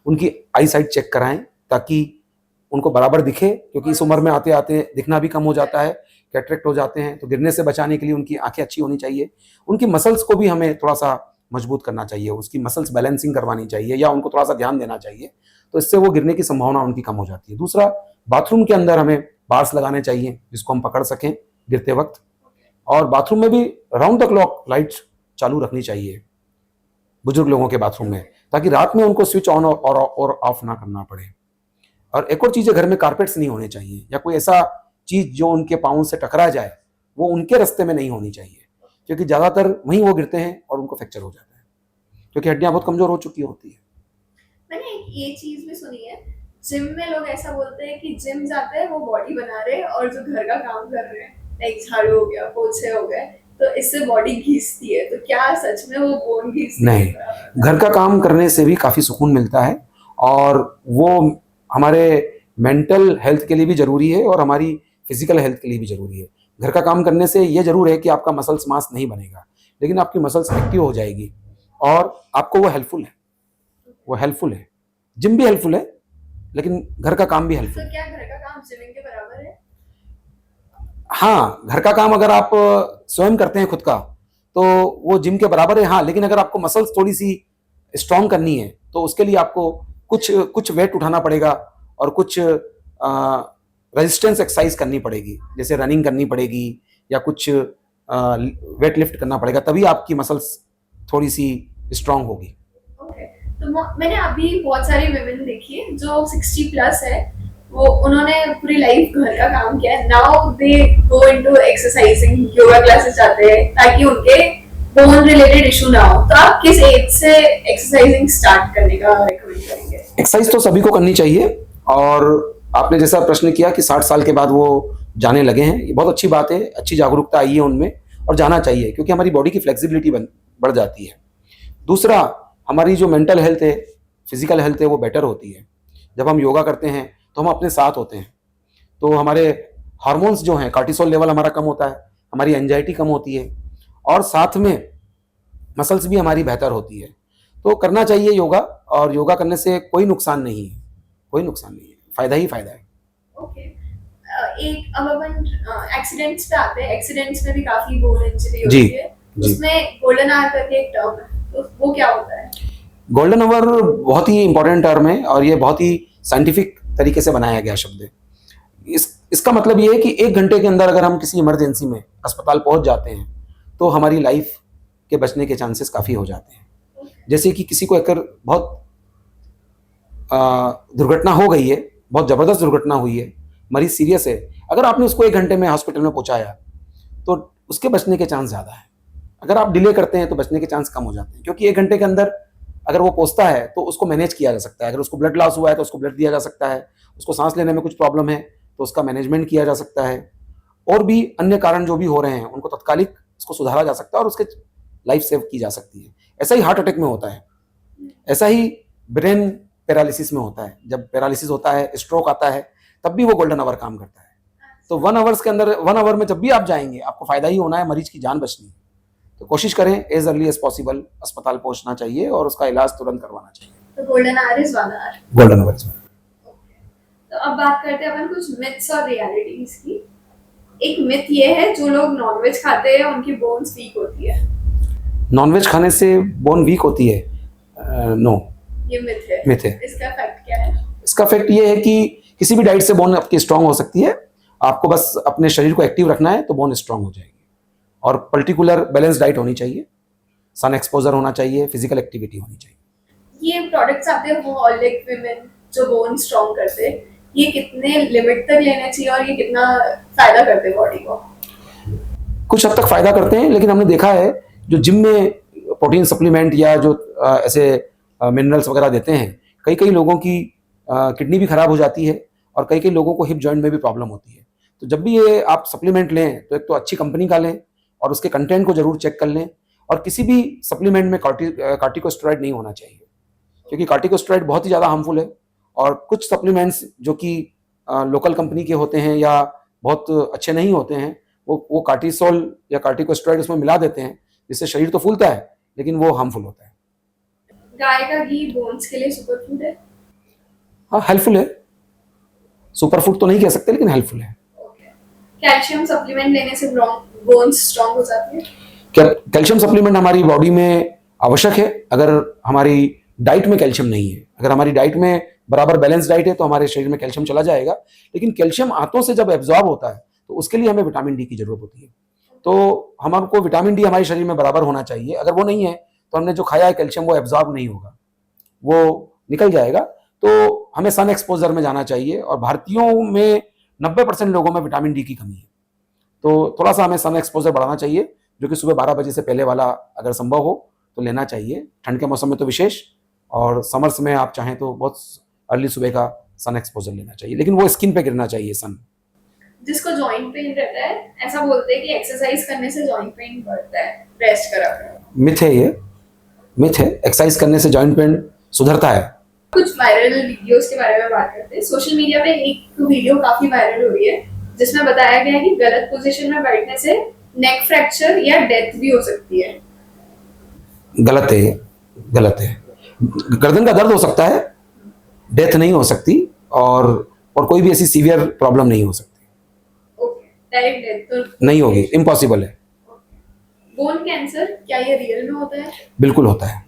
उनकी आई साइट चेक कराएं ताकि उनको बराबर दिखे, क्योंकि इस उम्र में आते आते दिखना भी कम हो जाता है, कैटरेक्ट हो जाते हैं। तो गिरने से बचाने के लिए उनकी आंखें अच्छी होनी चाहिए। उनकी मसल्स को भी हमें थोड़ा सा मजबूत करना चाहिए, उसकी मसल्स बैलेंसिंग करवानी चाहिए या उनको थोड़ा सा ध्यान देना चाहिए, तो इससे वो गिरने की संभावना उनकी कम हो जाती है। दूसरा, बाथरूम के अंदर हमें बार्स लगाने चाहिए जिसको हम पकड़ सकें गिरते वक्त, और बाथरूम में भी राउंड द क्लॉक लाइट चालू रखनी चाहिए बुजुर्ग लोगों के बाथरूम में, ताकि रात में उनको स्विच ऑन और ऑफ ना करना पड़े। और एक और चीज़ है, घर में कारपेट्स नहीं होने चाहिए, या कोई ऐसा चीज़ जो उनके पाँव से टकरा जाए वो उनके रास्ते में नहीं होनी चाहिए, क्योंकि ज़्यादातर वहीं वो गिरते हैं और उनको फ्रैक्चर हो जाता है, क्योंकि हड्डियाँ बहुत कमज़ोर हो चुकी होती है। मैंने ये चीज भी सुनी है, जिम में लोग ऐसा बोलते हैं कि जिम जाते हैं वो बॉडी बना रहे हैं और जो घर का काम कर रहे हैं, लाइक झाड़ू हो गया, पोछे हो गए, तो इससे बॉडी घिसती है। तो क्या सच में वो बोन घिसती है? नहीं, घर का काम करने से भी काफ़ी सुकून मिलता है, और वो हमारे मेंटल हेल्थ के लिए भी ज़रूरी है और हमारी फिजिकल हेल्थ के लिए भी ज़रूरी है। घर का काम करने से ये ज़रूर है कि आपका मसल्स मास नहीं बनेगा, लेकिन आपकी मसल्स एक्टिव हो जाएगी और आपको वो हेल्पफुल है, वो हेल्पफुल है। जिम भी हेल्पफुल है, लेकिन घर का काम भी हेल्पफुल है। तो क्या घर का काम जिमिंग के बराबर है? हाँ, घर का काम अगर आप स्वयं करते हैं खुद का, तो वो जिम के बराबर है। हाँ, लेकिन अगर आपको मसल्स थोड़ी सी स्ट्रांग करनी है तो उसके लिए आपको कुछ कुछ वेट उठाना पड़ेगा और कुछ रेजिस्टेंस एक्सरसाइज करनी पड़ेगी, जैसे रनिंग करनी पड़ेगी या कुछ वेट लिफ्ट करना पड़ेगा, तभी आपकी मसल्स थोड़ी सी स्ट्रांग होगी। ओके, तो मैंने अभी बहुत सारी विमेन देखी है जो 60 प्लस है, वो उन्होंने पूरी लाइफ घर का काम किया है, now they go into exercising, yoga classes जाते हैं ताकि उनके बोन रिलेटेड इशू ना हो। तो आप किस एज से एक्सरसाइजिंग स्टार्ट करने का रेकमेंड करेंगे? एक्सरसाइज तो सभी को करनी चाहिए, और आपने जैसा प्रश्न किया कि 60 साल के बाद वो जाने लगे हैं, ये बहुत अच्छी बात है, अच्छी जागरूकता आई है उनमें और जाना चाहिए, क्योंकि हमारी बॉडी की फ्लेक्सिबिलिटी बढ़ जाती है। दूसरा, हमारी जो मेंटल हेल्थ है, फिजिकल हेल्थ है, वो बेटर होती है। जब हम योगा करते हैं तो हम अपने साथ होते हैं, तो हमारे हार्मोन्स जो हैं, कार्टिसोल लेवल हमारा कम होता है, हमारी एंजाइटी कम होती है, और साथ में मसल्स भी हमारी बेहतर होती है। तो करना चाहिए योगा, और योगा करने से कोई नुकसान नहीं है, कोई नुकसान नहीं है, फायदा ही फायदा है। ओके, एक अब अपन एक्सीडेंट्स पे आते हैं। एक्सीडेंट्स में भी काफी बोन इंजरी जी, होती है, जी। उसमें गोल्डन आवर करके एक टर्म है, तो वो क्या होता है? गोल्डन आवर बहुत ही इंपॉर्टेंट टर्म है, और ये बहुत ही साइंटिफिक तरीके से बनाया गया शब्द है। इसका मतलब ये है कि 1 घंटे के अंदर अगर हम किसी इमरजेंसी में अस्पताल पहुंच जाते हैं तो हमारी लाइफ के बचने के चांसेस काफ़ी हो जाते हैं। जैसे कि किसी को अगर बहुत दुर्घटना हो गई है, बहुत ज़बरदस्त दुर्घटना हुई है, मरीज सीरियस है, अगर आपने उसको 1 घंटे में हॉस्पिटल में पहुंचाया तो उसके बचने के चांस ज़्यादा है। अगर आप डिले करते हैं तो बचने के चांस कम हो जाते हैं, क्योंकि 1 घंटे के अंदर अगर वो पहुंचता है तो उसको मैनेज किया जा सकता है। अगर उसको ब्लड लॉस हुआ है तो उसको ब्लड दिया जा सकता है, उसको सांस लेने में कुछ प्रॉब्लम है तो उसका मैनेजमेंट किया जा सकता है, और भी अन्य कारण जो भी हो रहे हैं उनको तत्कालिक उसको सुधारा जा सकता है और उसके लाइफ सेव की जा सकती है। ऐसा ही हार्ट अटैक में होता है, ऐसा ही ब्रेन पैरालिसिस में होता है। जब पैरालिसिस होता है, स्ट्रोक आता है, तब भी वो गोल्डन आवर काम करता है। तो 1 आवर्स के अंदर, 1 आवर में जब भी आप जाएंगे आपको फायदा ही होना है, मरीज की जान बचनी है। तो कोशिश करें एज अर्ली एज पॉसिबल अस्पताल पहुंचना चाहिए और उसका इलाज तुरंत करवाना चाहिए। तो golden hour is 1 hour. Golden hour. तो अब बात करते हैं अपन कुछ मिथ्स और रियलिटीज की। एक मिथ ये है, जो लोग नॉनवेज खाते हैं उनकी बोन्स वीक होती है। नॉनवेज खाने से बोन वीक होती है? नो, ये मिथ है। मिथ है। इसका फैक्ट क्या है? इसका फैक्ट ये है कि किसी भी डाइट से बोन आपकी स्ट्रांग हो सकती है। आपको बस अपने शरीर को एक्टिव रखना है तो बोन स्ट्रांग हो जाएगी, और पर्टिकुलर बैलेंस डाइट होनी चाहिए, सन एक्सपोजर होना चाहिए, फिजिकल एक्टिविटी होनी चाहिए। ये प्रोडक्ट्स आते हैं होलिक विमेन जो बोन स्ट्रांग करते हैं, ये कितने लिमिट तक लेने चाहिए और ये कितना फायदा करते हैं बॉडी को? कुछ हद तक फायदा करते हैं, लेकिन हमने देखा है जो जिम में प्रोटीन सप्लीमेंट या जो ऐसे मिनरल्स वगैरह देते हैं, कई कई लोगों की किडनी भी खराब हो जाती है, और कई कई लोगों को हिप जॉइंट में भी प्रॉब्लम होती है। तो जब भी ये आप सप्लीमेंट लें तो एक तो अच्छी कंपनी का लें, और उसके कंटेंट को जरूर चेक कर लें, और किसी भी सप्लीमेंट में कार्टिकोस्टेरॉइड नहीं होना चाहिए, क्योंकि कार्टिकोस्टेरॉइड बहुत ही ज़्यादा हार्मफुल है। और कुछ सप्लीमेंट्स जो कि लोकल कंपनी के होते हैं या बहुत अच्छे नहीं होते हैं, वो कार्टिसोल या कार्टिकोस्टेरॉइड उसमें मिला देते हैं, जिससे शरीर तो फूलता है लेकिन वो हार्मफुल होता है। गाय का घी बोन्स के लिए सुपर फूड है? हाँ, हेल्पफुल है। सुपर फूड तो नहीं कह सकते, लेकिन हेल्पफुल है। कैल्शियम सप्लीमेंट लेने से बोन्स स्ट्रांग हो जाती है? कैल्शियम सप्लीमेंट हमारी बॉडी में आवश्यक है अगर हमारी डाइट में कैल्शियम नहीं है। अगर हमारी डाइट में बराबर बैलेंस डाइट है तो हमारे शरीर में कैल्शियम चला जाएगा, लेकिन कैल्शियम आंतों से जब एब्जॉर्ब होता है तो उसके लिए हमें विटामिन डी की जरूरत होती है। तो हमको विटामिन डी हमारे शरीर में बराबर होना चाहिए। अगर वो नहीं है तो हमने जो खाया है कैल्शियम वो एब्जॉर्ब नहीं होगा, वो निकल जाएगा। तो हमें सन एक्सपोजर में जाना चाहिए, और भारतीयों में 90% लोगों में विटामिन डी की कमी है, तो थोड़ा सा हमें सन एक्सपोजर बढ़ाना चाहिए, जो कि सुबह 12 बजे से पहले वाला अगर संभव हो तो लेना चाहिए। ठंड के मौसम में तो विशेष, और समर्स में आप चाहें तो बहुत अर्ली सुबह का सन एक्सपोजर लेना चाहिए, लेकिन वो स्किन पे गिरना चाहिए सन। जिसको जॉइंट पेन रहता है, ऐसा बोलते हैं कि एक्सरसाइज करने से जॉइंट पेन बढ़ता है, रेस्ट करा करो। मिथ है, ये मिथ है। एक्सरसाइज करने से जॉइंट पेन सुधरता है। कुछ वायरल वीडियोस के बारे में बात करते हैं। सोशल मीडिया पे एक वीडियो काफी वायरल हो रही है जिसमें बताया गया है कि गलत पोजीशन में बैठने से नेक फ्रैक्चर या डेथ भी हो सकती है। गलत है, गलत है। गर्दन का दर्द हो सकता है, डेथ नहीं हो सकती, और कोई भी ऐसी सीवियर प्रॉब्लम नहीं हो सकती। ओके, डायरेक्ट डेथ तो नहीं होगी, इम्पॉसिबल है। बोन कैंसर क्या ये रियल में होता है? बिल्कुल होता है।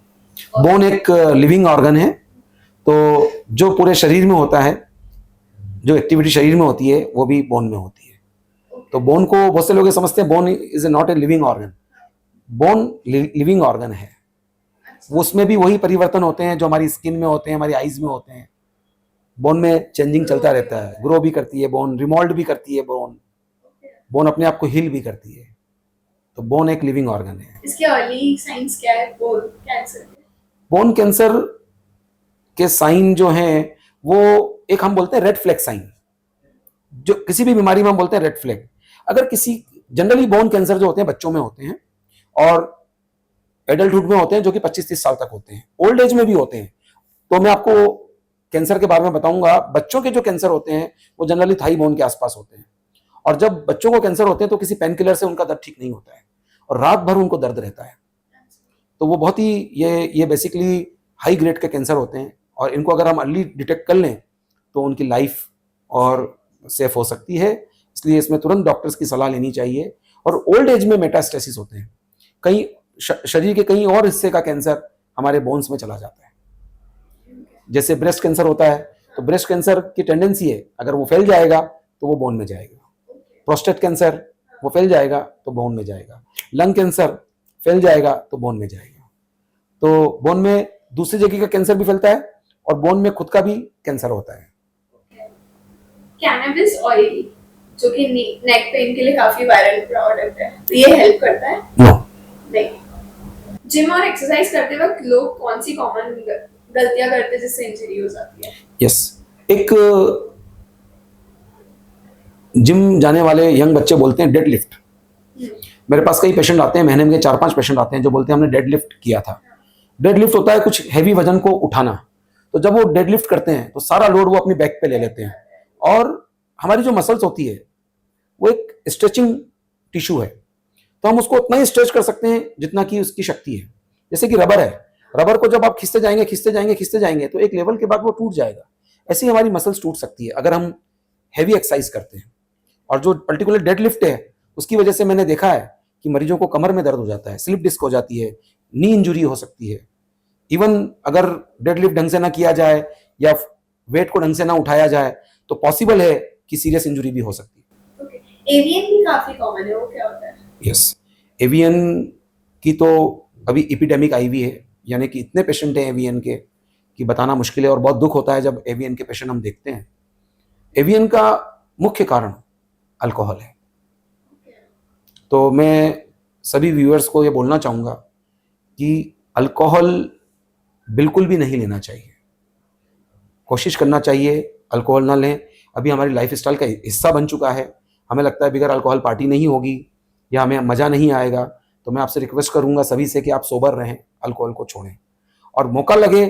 बोन एक लिविंग ऑर्गन है, तो जो पूरे शरीर में होता है, जो एक्टिविटी शरीर में होती है वो भी बोन में होती है। तो बोन को बहुत से लोग ये समझते हैं bone is not a living organ. Bone living organ है, वो उसमें भी वही परिवर्तन होते हैं जो हमारी स्किन में होते हैं, हमारी आईज में होते हैं। बोन में चेंजिंग चलता रहता है, ग्रो भी करती है बोन, रिमोल्ड भी करती है बोन, बोन अपने आप को हील भी करती है। तो बोन एक लिविंग ऑर्गन है। इसके अर्ली साइंस क्या है बोन कैंसर के? बोन कैंसर के साइन जो हैं वो एक हम बोलते हैं रेड फ्लैग साइन, जो किसी भी बीमारी में हम बोलते हैं रेड फ्लैग। अगर किसी जनरली बोन कैंसर जो होते हैं बच्चों में होते हैं और एडल्टहुड में होते हैं, जो कि 25-30 साल तक होते हैं, ओल्ड एज में भी होते हैं। तो मैं आपको कैंसर के बारे में बताऊंगा। बच्चों के जो कैंसर होते हैं वो जनरली थाई बोन के आसपास होते हैं, और जब बच्चों को कैंसर होते हैं तो किसी पेन किलर से उनका दर्द ठीक नहीं होता है और रात भर उनको दर्द रहता है। तो वो बहुत ही ये बेसिकली हाई ग्रेड के कैंसर होते हैं, और इनको अगर हम अर्ली डिटेक्ट कर लें तो उनकी लाइफ और सेफ हो सकती है। इसलिए इसमें तुरंत डॉक्टर्स की सलाह लेनी चाहिए। और ओल्ड एज में मेटास्टेसिस होते हैं, कहीं शरीर के कहीं और हिस्से का कैंसर हमारे बोन्स में चला जाता है। जैसे ब्रेस्ट कैंसर होता है, तो ब्रेस्ट कैंसर की टेंडेंसी है अगर वो फैल जाएगा तो वो बोन में जाएगा। प्रोस्टेट कैंसर वो फैल जाएगा तो बोन में जाएगा। लंग कैंसर फैल जाएगा तो बोन में जाएगा। तो बोन में दूसरी जगह का कैंसर भी फैलता है और बोन में खुद का भी कैंसर होता है। कैनबिस ऑयल जो कि नेक पेन के लिए काफी वायरल प्रोडक्ट है, तो ये हेल्प करता है? नो। नहीं। जिम और एक्सरसाइज करते वक्त लोग कौन सी कॉमन गलतियां करते हैं जिससे इंजरी हो जाती है? यस, एक जिम जाने वाले यंग बच्चे बोलते हैं डेड लिफ्ट। मेरे पास कई पेशेंट आते हैं, महीने में 4-5 पेशेंट आते हैं जो बोलते हैं हमने डेड लिफ्ट किया था। डेड लिफ्ट होता है कुछ हैवी वजन को उठाना। तो जब वो डेड लिफ्ट करते हैं तो सारा लोड वो अपनी बैक पे ले लेते हैं, और हमारी जो मसल्स होती है वो एक स्ट्रेचिंग टिश्यू है, तो हम उसको उतना ही स्ट्रेच कर सकते हैं जितना कि उसकी शक्ति है। जैसे कि रबर है, रबर को जब आप खींचते जाएंगे खींचते जाएंगे खींचते जाएंगे तो एक लेवल के बाद वो टूट जाएगा। ऐसे ही हमारी मसल्स टूट सकती है अगर हम हैवी एक्सरसाइज करते हैं। और जो पर्टिकुलर डेड लिफ्ट है उसकी वजह से मैंने देखा है कि मरीजों को कमर में दर्द हो जाता है, स्लिप डिस्क हो जाती है, नी इंजुरी हो सकती है। इवन अगर डेड लिफ्ट ढंग से ना किया जाए या वेट को ढंग से ना उठाया जाए तो पॉसिबल है कि सीरियस इंजुरी भी हो सकती है। एवीएन भी काफी कॉमन है, वो क्या होता है? यस, एवीएन की तो अभी एपिडेमिक आई हुई है, यानी कि इतने पेशेंट हैं एवीएन के कि बताना मुश्किल है, और बहुत दुख होता है जब एवीएन के पेशेंट हम देखते हैं। एवीएन का मुख्य कारण अल्कोहल है। तो मैं सभी व्यूअर्स को ये बोलना चाहूँगा कि अल्कोहल बिल्कुल भी नहीं लेना चाहिए। कोशिश करना चाहिए अल्कोहल ना लें। अभी हमारी लाइफस्टाइल का हिस्सा बन चुका है। हमें लगता है बगैर अल्कोहल पार्टी नहीं होगी या हमें मज़ा नहीं आएगा। तो मैं आपसे रिक्वेस्ट करूंगा सभी से कि आप सोबर रहें, अल्कोहल को छोड़ें, और मौका लगे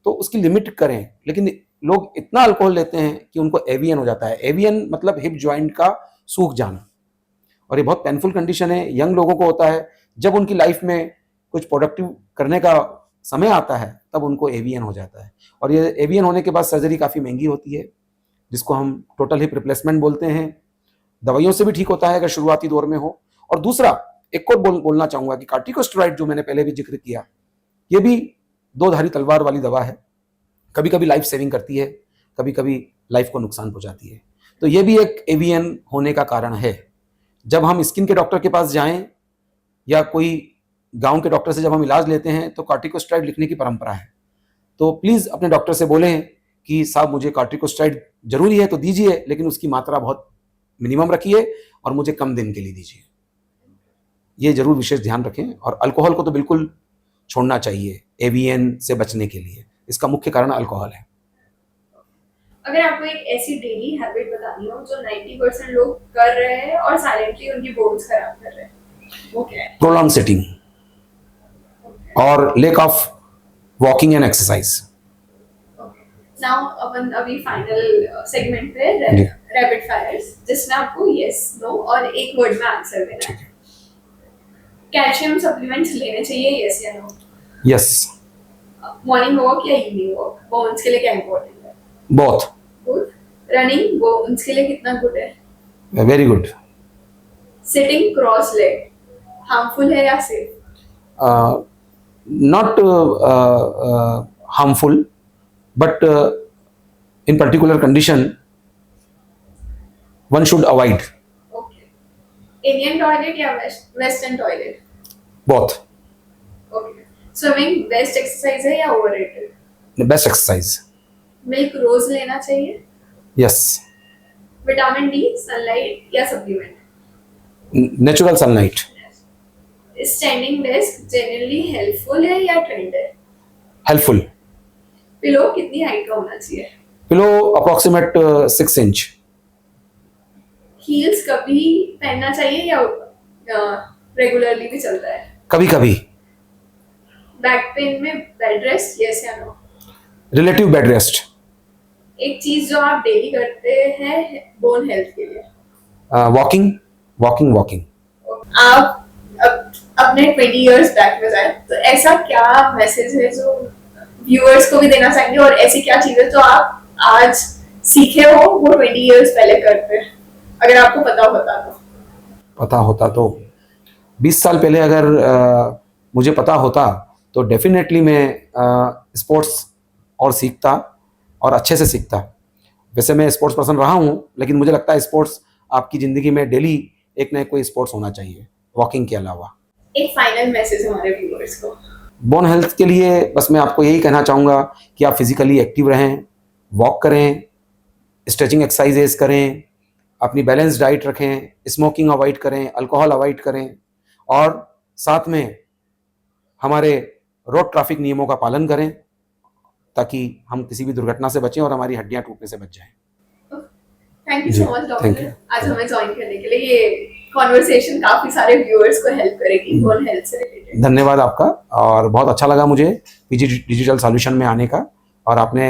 तो उसकी लिमिट करें। लेकिन लोग इतना अल्कोहल लेते हैं कि उनको एवीएन हो जाता है। एवीएन मतलब हिप जॉइंट का सूख जाना, और ये बहुत पेनफुल कंडीशन है। यंग लोगों को होता है, जब उनकी लाइफ में कुछ प्रोडक्टिव करने का समय आता है तब उनको एवीएन हो जाता है। और ये एवीएन होने के बाद सर्जरी काफ़ी महंगी होती है, जिसको हम टोटल हिप रिप्लेसमेंट बोलते हैं। दवाइयों से भी ठीक होता है अगर शुरुआती दौर में हो। और दूसरा एक और बोलना चाहूँगा कि कार्टिकोस्टेरॉइड जो मैंने पहले भी जिक्र किया, ये भी दो धारी तलवार वाली दवा है। कभी कभी लाइफ सेविंग करती है, कभी कभी लाइफ को नुकसान पहुँचाती है। तो ये भी एक एवीएन होने का कारण है। जब हम स्किन के डॉक्टर के पास जाएं या कोई गांव के डॉक्टर से जब हम इलाज लेते हैं तो कार्टिकोस्टेरॉइड लिखने की परंपरा है। तो प्लीज़ अपने डॉक्टर से बोलें कि साहब मुझे कार्टिकोस्टेरॉइड जरूरी है तो दीजिए, लेकिन उसकी मात्रा बहुत मिनिमम रखिए और मुझे कम दिन के लिए दीजिए। ये जरूर विशेष ध्यान रखें। और अल्कोहल को तो बिल्कुल छोड़ना चाहिए एवीएन से बचने के लिए। इसका मुख्य कारण अल्कोहल है। अगर आपको एक ऐसी डेली हैबिट बतानी हो जो 90% लोग कर रहे हैं और साइलेंटली उनकी बोन्स खराब कर रहे हैं, वो क्या है? प्रोलॉन्ग सिटिंग और lack of walking and exercise. Now अपन अभी फाइनल सेगमेंट पे रैपिड फायर्स, जिसमें आपको यस नो और एक वर्ड में आंसर देना है। कैल्शियम सप्लीमेंट्स लेने चाहिए, यस या नो? यस। मॉर्निंग वॉक या इवनिंग वॉक बोन्स के लिए क्या इंपॉर्टेंट है? बोथ। रनिंग बोन्स के लिए कितना गुड है? Very good. Sitting cross leg harmful है या safe? not harmful, but in particular condition one should avoid okay. Indian toilet या western toilet? both. Okay. Swimming best exercise है या overrated? The best exercise. Milk रोज लेना चाहिए? Yes. Vitamin D, sunlight या supplement? Natural sunlight. Standing desk generally helpful है या trend है? Helpful. पिलो कितनी हाइट का होना चाहिए? Pillow approximate 6 inch. हील्स कभी पहनना चाहिए या रेगुलरली भी चलता है? कभी कभी. बैक पेन में बेड रेस्ट, यस या नो? Relative bed rest. एक चीज जो आप डेली करते हैं बोन हेल्थ के लिए? Walking. आप अपने 20 इयर्स बैक में जाए तो ऐसा क्या मैसेज है जो व्यूअर्स को भी देना चाहेंगे, और ऐसी क्या चीजें जो आप आज सीखे हो वो 20 इयर्स पहले करते हैं, अगर आपको पता होता तो? 20 साल पहले अगर मुझे पता होता तो डेफिनेटली मैं स्पोर्ट्स और सीखता और अच्छे से सीखता. वैसे मैं स्पोर्ट्स पर्सन रहा हूँ, लेकिन मुझे लगता है स्पोर्ट्स आपकी ज़िंदगी में डेली एक ना एक कोई स्पोर्ट्स होना चाहिए वॉकिंग के अलावा. एक फाइनल मैसेज हमारे व्यूअर्स को? बोन हेल्थ के लिए बस मैं आपको यही कहना चाहूँगा कि आप फिजिकली एक्टिव रहें, वॉक करें, स्ट्रेचिंग एक्सरसाइजेस करें, अपनी बैलेंस डाइट रखें, स्मोकिंग अवॉइड करें, अल्कोहल अवॉइड करें, और साथ में हमारे रोड ट्रैफिक नियमों का पालन करें ताकि हम किसी भी दुर्घटना से बचें और हमारी हड्डियां टूटने से बच जाएं. Thank you ji, so much thank doctor, you. आज हमें ज्वाइन करने के लिए. ये कॉन्वर्सेशन काफी सारे व्यूअर्स को हेल्प करेगी बोन हेल्थ से रिलेटेड. धन्यवाद आपका, और बहुत अच्छा लगा मुझे पीजी डिजिटल सॉल्यूशन में आने का, और आपने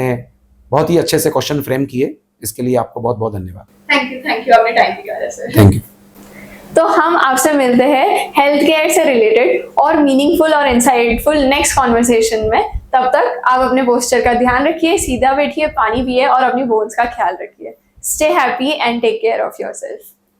बहुत ही अच्छे से क्वेश्चन फ्रेम किए, इसके लिए आपको बहुत बहुत धन्यवाद. थैंक यू, आपने टाइम निकाला सर. Thank you. तो हम आपसे मिलते हैं हेल्थ केयर से रिलेटेड और मीनिंगफुल और इंसाइटफुल नेक्स्ट कॉन्वर्सेशन में. तब तक आप अपने पोस्चर का ध्यान रखिए, सीधा बैठिए, पानी पिए और अपनी बोन्स का ख्याल रखिए. Stay happy and take care of yourself.